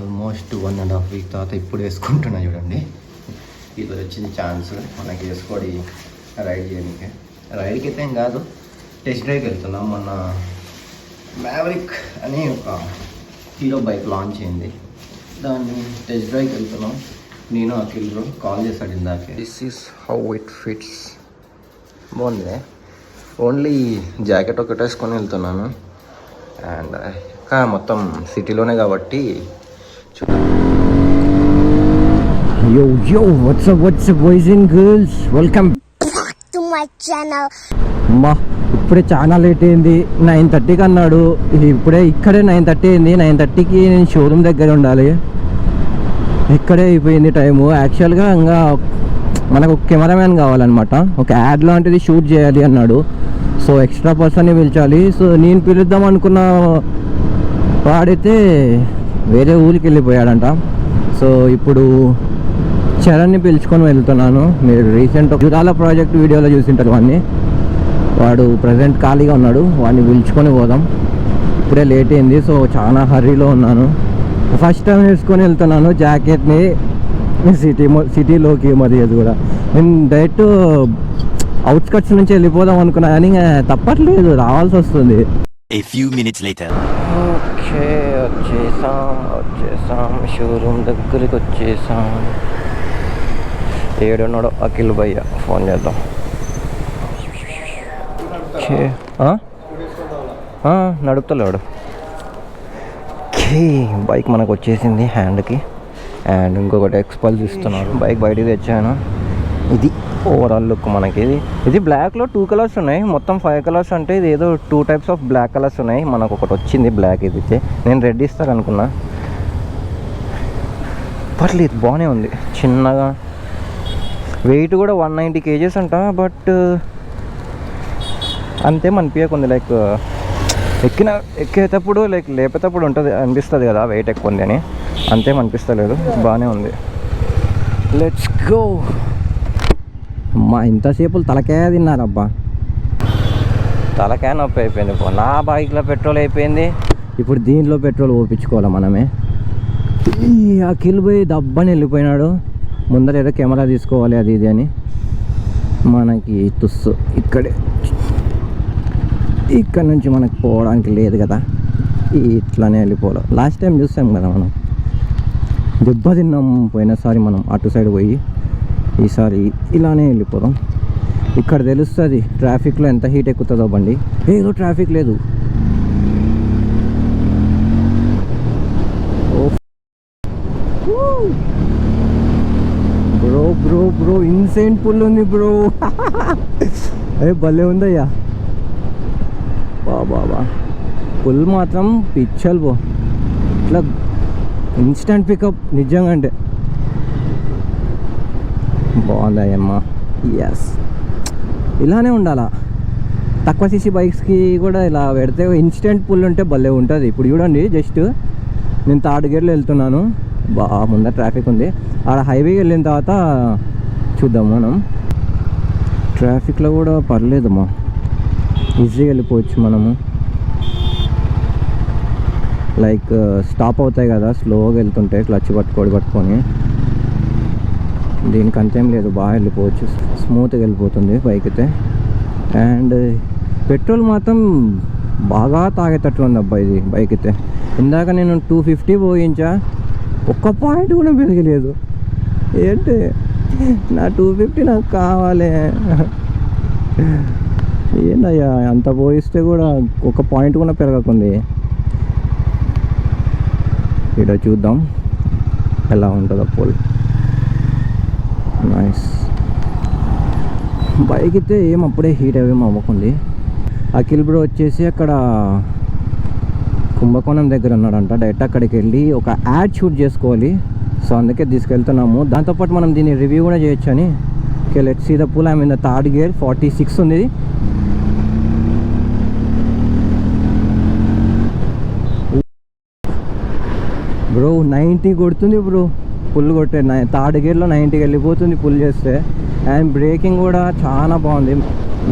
Almost 1.5 week తర్వాత ఇప్పుడు వేసుకుంటున్నా చూడండి. ఇది వచ్చింది ఛాన్స్ మనకి వేసుకోడి రైడ్ చేయడానికి. రైడ్కి అయితే ఏం కాదు, టెస్ట్ డ్రైవ్కి వెళ్తున్నాం. మొన్న మ్యావరిక్ అని ఒక హీరో బైక్ లాంచ్ అయింది, దాన్ని టెస్ట్ డ్రైవ్కి వెళ్తున్నాం. నేను అఖిల్ బ్రో కాల్ చేశాడు ఇందాకే. This is how it fits. బాగుంది. ఓన్లీ జాకెట్ ఒకటి వేసుకొని వెళ్తున్నాను. అండ్ ఇంకా మొత్తం సిటీలోనే కాబట్టి Yo yo, what's up boys and girls, welcome to my channel. అమ్మా ఇప్పుడే చాలా లేట్ అయింది. 9:30కి అన్నాడు, ఇప్పుడే ఇక్కడే 9:30 అయింది. 9:30కి నేను షోరూమ్ దగ్గర ఉండాలి. ఇక్కడే అయిపోయింది టైము. యాక్చువల్గా ఇంకా మనకు కెమెరామ్యాన్ కావాలన్నమాట, ఒక యాడ్ లాంటిది షూట్ చేయాలి అన్నాడు. సో ఎక్స్ట్రా పర్సన్ని పిలిచాలి. సో నేను పిలుద్దాం అనుకున్న వాడైతే వేరే ఊరికి వెళ్ళిపోయాడంట. సో ఇప్పుడు చరణ్ని పిలుచుకొని వెళ్తున్నాను. మీరు రీసెంట్ జురాల ప్రాజెక్ట్ వీడియోలో చూసింటారు వాడిని. వాడు ప్రజెంట్ ఖాళీగా ఉన్నాడు, వాడిని పిలుచుకొని పోదాం. ఇప్పుడే లేట్ అయింది, సో చాలా హర్రీలో ఉన్నాను. ఫస్ట్ టైం వేసుకొని వెళ్తున్నాను జాకెట్ని సిటీలోకి. మరి అది కూడా నేను డైరెక్ట్ అవుట్స్కట్స్ నుంచి వెళ్ళిపోదాం అనుకున్నా, కానీ తప్పట్లేదు, రావాల్సి వస్తుంది. ఓకే, వచ్చేసాం షోరూమ్ దగ్గరికి వచ్చేసాం. ఏడున్నాడో అఖిల్ భయ్య, ఫోన్ చేద్దాం. నడుపుతలేడు. బైక్ మనకు వచ్చేసింది హ్యాండ్కి. అండ్ ఇంకొకటి ఎక్స్పల్స్ ఇస్తున్నారు. బైక్ బయటికి తెచ్చాను. ఇది ఓవరాల్ లుక్ మనకి. ఇది బ్లాక్లో 2 కలర్స్ ఉన్నాయి, మొత్తం 5 కలర్స్. అంటే ఇది ఏదో 2 టైప్స్ ఆఫ్ బ్లాక్ కలర్స్ ఉన్నాయి. మనకు ఒకటి వచ్చింది బ్లాక్. ఇది నేను రెడ్ ఇస్తాను అనుకున్నా, పర్లేదు బాగానే ఉంది. చిన్నగా వెయిట్ కూడా 190 kgs అంట. బట్ అంతేం అనిపించకుంది. లైక్ ఎక్కేటప్పుడు లైక్ లేపేటప్పుడు ఉంటుంది, అనిపిస్తుంది కదా వెయిట్ ఎక్కువ ఉంది అని. అంతేం అనిపిస్తలేదు, బాగానే ఉంది. Let's go. అమ్మా ఇంతసేపు తలకాయ తిన్నారబ్బా, తలకాయ నొప్పి అయిపోయింది. నా బైక్లో పెట్రోల్ అయిపోయింది, ఇప్పుడు దీంట్లో పెట్రోల్ ఓపించుకోవాలి మనమే. అఖిల్ పోయి దబ్బని వెళ్ళిపోయినాడు. ముందర ఏదో కెమెరా తీసుకోవాలి అది ఇది అని. మనకి తుస్సు ఇక్కడ నుంచి మనకు పోవడానికి లేదు కదా, ఇట్లానే వెళ్ళిపోవాలి. లాస్ట్ టైం చూసాం కదా మనం, దెబ్బ తిన్నాం పోయినసారి మనం అటు సైడ్ పోయి. ఈసారి ఇలానే వెళ్ళిపోదాం. ఇక్కడ తెలుస్తుంది ట్రాఫిక్లో ఎంత హీట్ ఎక్కుతుందో బండి. ఏదో ట్రాఫిక్ లేదు. బ్రో ఇన్సైన్ పుల్ ఉంది బ్రో. భలే ఉందయ్యా బాబా. పుల్ మాత్రం పిచ్చల్ బో, ఇట్లా ఇన్స్టంట్ పికప్ నిజంగా. అంటే బాగుందయ్యమ్మా. ఎస్, ఇలానే ఉండాలా. తక్కువ సీసీ బైక్స్కి కూడా ఇలా పెడితే ఇన్స్టెంట్ పుల్ ఉంటే భలే ఉంటుంది. ఇప్పుడు చూడండి, జస్ట్ నేను 3rd గేర్లో వెళ్తున్నాను. ముందర ట్రాఫిక్ ఉంది. ఆడ హైవేకి వెళ్ళిన తర్వాత చూద్దాం మనం. ట్రాఫిక్లో కూడా పర్లేదమ్మా, ఈజీగా వెళ్ళిపోవచ్చు మనము. లైక్ స్టాప్ అవుతాయి కదా స్లోగా వెళ్తుంటే, క్లచ్ పట్టుకొని. దీనికి అంతేం లేదు, బాగా వెళ్ళిపోవచ్చు, స్మూత్గా వెళ్ళిపోతుంది బైక్ అయితే. అండ్ పెట్రోల్ మాత్రం బాగా తాగేటట్లు ఉంది అబ్బా ఇది బైక్ అయితే. ఇందాక నేను 250 పోయించా, ఒక్క పాయింట్ కూడా పెరగలేదు. ఏంటి నా 250 నాకు కావాలి. ఏందయ్యా అంత పోయిస్తే కూడా ఒక పాయింట్ కూడా పెరగకుంది. ఇక్కడ చూద్దాం ఎలా ఉంటుందో పోల్. నైస్. బైక్ అయితే ఏం అప్పుడే హీట్ అవ్వకుంది. అఖిల్ బ్రో వచ్చేసి అక్కడ కుంభకోణం దగ్గర ఉన్నాడంట. డైరెక్ట్ అక్కడికి వెళ్ళి ఒక యాడ్ షూట్ చేసుకోవాలి. సో అందుకే తీసుకెళ్తున్నాము. దాంతోపాటు మనం దీన్ని రివ్యూ కూడా చేయొచ్చు అని. Okay, let's see the pool. I mean the 3rd gear 46 ఉంది. బ్రో 90 కొడుతుంది బ్రో, పుల్ కొట్టే 3rd గేర్లో 90కి వెళ్ళిపోతుంది పుల్ చేస్తే. అండ్ బ్రేకింగ్ కూడా చాలా బాగుంది,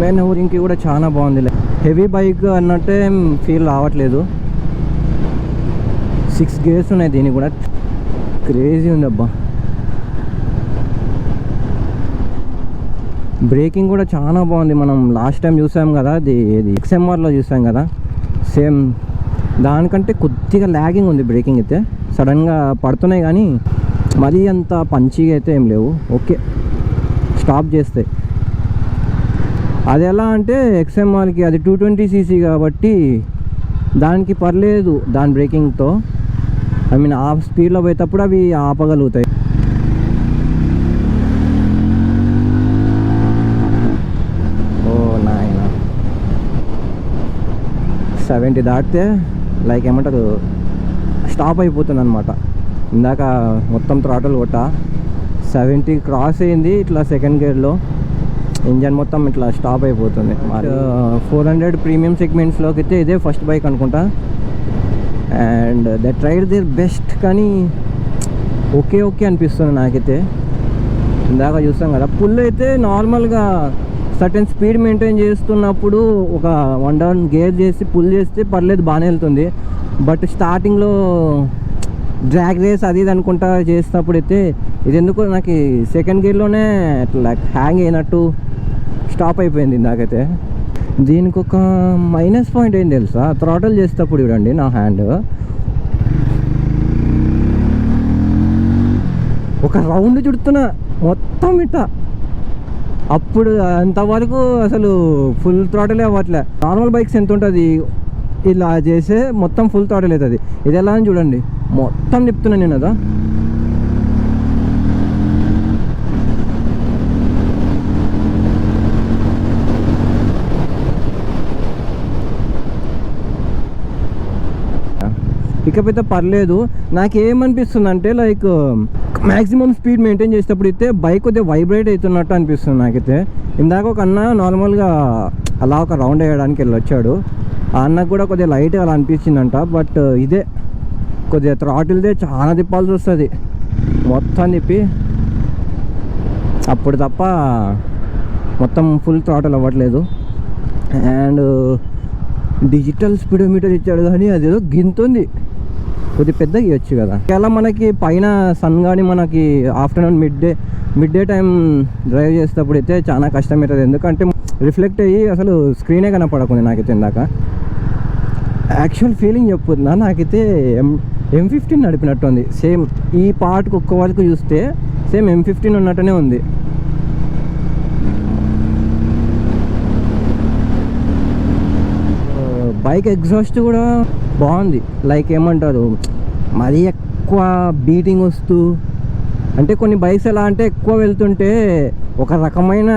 మేనూరింగ్కి కూడా చాలా బాగుంది. హెవీ బైక్ అన్నట్టే ఫీల్ రావట్లేదు. 6 గేర్స్ ఉన్నాయి దీనికి కూడా. క్రేజీ ఉంది అబ్బా. బ్రేకింగ్ కూడా చాలా బాగుంది. మనం లాస్ట్ టైం చూసాం కదా, అది XMRలో చూసాం కదా, సేమ్ దానికంటే కొద్దిగా ల్యాగింగ్ ఉంది బ్రేకింగ్ అయితే. సడన్గా పడుతున్నాయి కానీ మరీ అంత పంచిగా అయితే ఏం లేవు. ఓకే, స్టాప్ చేస్తాయి. అది ఎలా అంటే XMRకి అది 220cc కాబట్టి దానికి పర్లేదు దాని బ్రేకింగ్తో. ఐ మీన్ ఆ స్పీడ్లో పోయేటప్పుడు అవి ఆపగలుగుతాయి. ఓ నాయన, 70 దాటితే లైక్ ఏమంటారు స్టాప్ అయిపోతుంది అనమాట. ఇందాక మొత్తం థ్రాటల్ కొట్ట 70 క్రాస్ అయింది, ఇట్లా సెకండ్ గేర్లో ఇంజన్ మొత్తం ఇట్లా స్టాప్ అయిపోతుంది. 400 ప్రీమియం సెగ్మెంట్స్లోకి అయితే ఇదే ఫస్ట్ బైక్ అనుకుంటా. And they tried their best, కానీ ఓకే అనిపిస్తుంది నాకైతే. ఇందాక చూస్తాం కదా, పుల్ అయితే నార్మల్గా సర్టెన్ స్పీడ్ మెయింటైన్ చేస్తున్నప్పుడు ఒక 1 డౌన్ గేర్ చేసి పుల్ చేస్తే పర్లేదు, బాగానే వెళ్తుంది. బట్ స్టార్టింగ్లో డ్రాగ్ రేస్ అది ఇది అనుకుంటా చేసినప్పుడు అయితే ఇది ఎందుకో నాకు సెకండ్ గేర్లోనే అట్లా హ్యాంగ్ అయినట్టు స్టాప్ అయిపోయింది ఇందాకైతే. దీనికి ఒక మైనస్ పాయింట్ ఏం తెలుసా, థ్రాటల్ చేసేటప్పుడు చూడండి నా హ్యాండ్ ఒక రౌండ్ చుడుతున్నా మొత్తం ఇట్ట. అప్పుడు అంతవరకు అసలు ఫుల్ థ్రాటలే అవ్వట్లే. నార్మల్ బైక్స్ ఎంత ఉంటుంది, ఇలా చేసే మొత్తం ఫుల్ థ్రాటల్ అవుతుంది. ఇది ఎలా అని చూడండి, మొత్తం తిప్పుతున్నాను నేను. అదా పికప్ అయితే పర్లేదు. నాకేమనిపిస్తుంది అంటే లైక్ మ్యాక్సిమం స్పీడ్ మెయింటైన్ చేసేటప్పుడు అయితే బైక్ కొద్దిగా వైబ్రేట్ అవుతున్నట్టు అనిపిస్తుంది నాకైతే. ఇందాక ఒక అన్న నార్మల్గా అలా ఒక రౌండ్ వేయడానికి వెళ్ళొచ్చాడు, ఆ అన్నకు కూడా కొద్దిగా లైట్ అలా అనిపించిందంట. బట్ ఇదే కొద్దిగా థ్రాటిల్దే చాలా తిప్పాల్సి వస్తుంది, మొత్తం తిప్పి అప్పుడు తప్ప మొత్తం ఫుల్ థ్రాటిల్ అవ్వట్లేదు. అండ్ డిజిటల్ స్పీడోమీటర్ ఇచ్చాడు కానీ అదేదో గింతుంది, కొద్ది పెద్దగా ఇవ్వచ్చు కదా. ఇలా మనకి పైన సన్ కానీ మనకి afternoon mid day time drive చేసేటప్పుడు అయితే చాలా కష్టమవుతుంది, ఎందుకంటే రిఫ్లెక్ట్ అయ్యి అసలు స్క్రీనే కనపడకుంది నాకైతే. ఇందాక యాక్చువల్ ఫీలింగ్ చెప్పుతుందా, నాకైతే M15 నడిపినట్టు ఉంది. సేమ్ ఈ పార్ట్కి ఒక్క వరకు చూస్తే సేమ్ M15 ఉన్నట్టునే ఉంది. బైక్ ఎగ్జాస్ట్ కూడా బాగుంది, లైక్ ఏమంటారు మరీ ఎక్కువ బీటింగ్ వస్తూ, అంటే కొన్ని బైక్స్ ఎలా అంటే ఎక్కువ వెళ్తుంటే ఒక రకమైన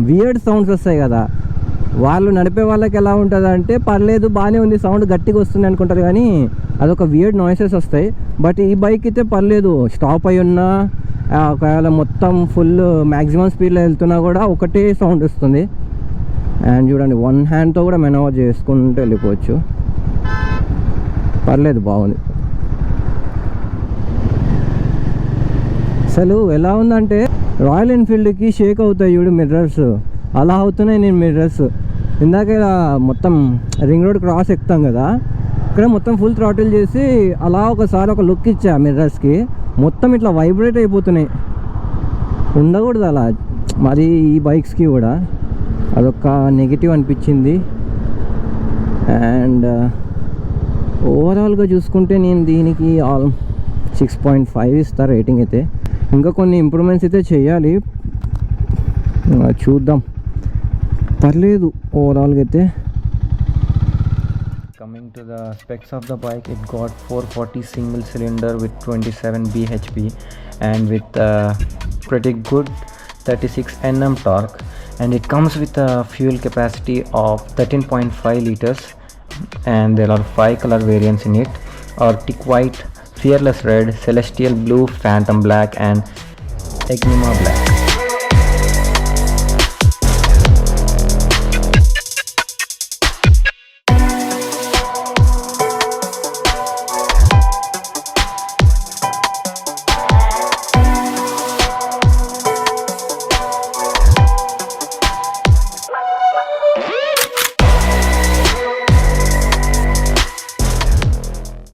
వియర్డ్ సౌండ్స్ వస్తాయి కదా. వాళ్ళు నడిపే వాళ్ళకి ఎలా ఉంటుంది అంటే పర్లేదు బాగానే ఉంది, సౌండ్ గట్టిగా వస్తుంది అనుకుంటారు, కానీ అదొక వియర్డ్ నాయిసెస్ వస్తాయి. బట్ ఈ బైక్ అయితే పర్లేదు, స్టాప్ అయి ఉన్నా ఒకవేళ మొత్తం ఫుల్ మ్యాక్సిమం స్పీడ్లో వెళ్తున్నా కూడా ఒకటే సౌండ్ వస్తుంది. అండ్ చూడండి, 1 హ్యాండ్తో కూడా మెనోవర్ చేసుకుంటూ వెళ్ళిపోవచ్చు, పర్లేదు, బాగుంది. అసలు ఎలా ఉందంటే రాయల్ ఎన్ఫీల్డ్కి షేక్ అవుతాయి చూడు మిర్రర్స్, అలా అవుతున్నాయి నేను మిర్రర్స్. ఇందాక ఇలా మొత్తం రింగ్ రోడ్ క్రాస్ ఎక్కుతాం కదా, ఇక్కడ మొత్తం ఫుల్ థ్రాటిల్ చేసి అలా ఒకసారి ఒక లుక్ ఇచ్చా మిర్రర్స్కి, మొత్తం ఇట్లా వైబ్రేట్ అయిపోతున్నాయి. ఉండకూడదు అలా మరి ఈ బైక్స్కి కూడా, అదొక నెగిటివ్ అనిపించింది. అండ్ ఓవరాల్గా చూసుకుంటే నేను దీనికి 6.5 ఇస్తా రేటింగ్ అయితే. ఇంకా కొన్ని ఇంప్రూవ్మెంట్స్ అయితే చేయాలి, చూద్దాం, పర్లేదు ఓవరాల్గా అయితే. Coming to the specs of the bike, it got 440 single cylinder with 27 bhp and with pretty good 36 Nm torque, and it comes with a fuel capacity of 13.5 liters, and there are 5 color variants in it: Arctic White, Fearless Red, Celestial Blue, Phantom Black and Enigma Black.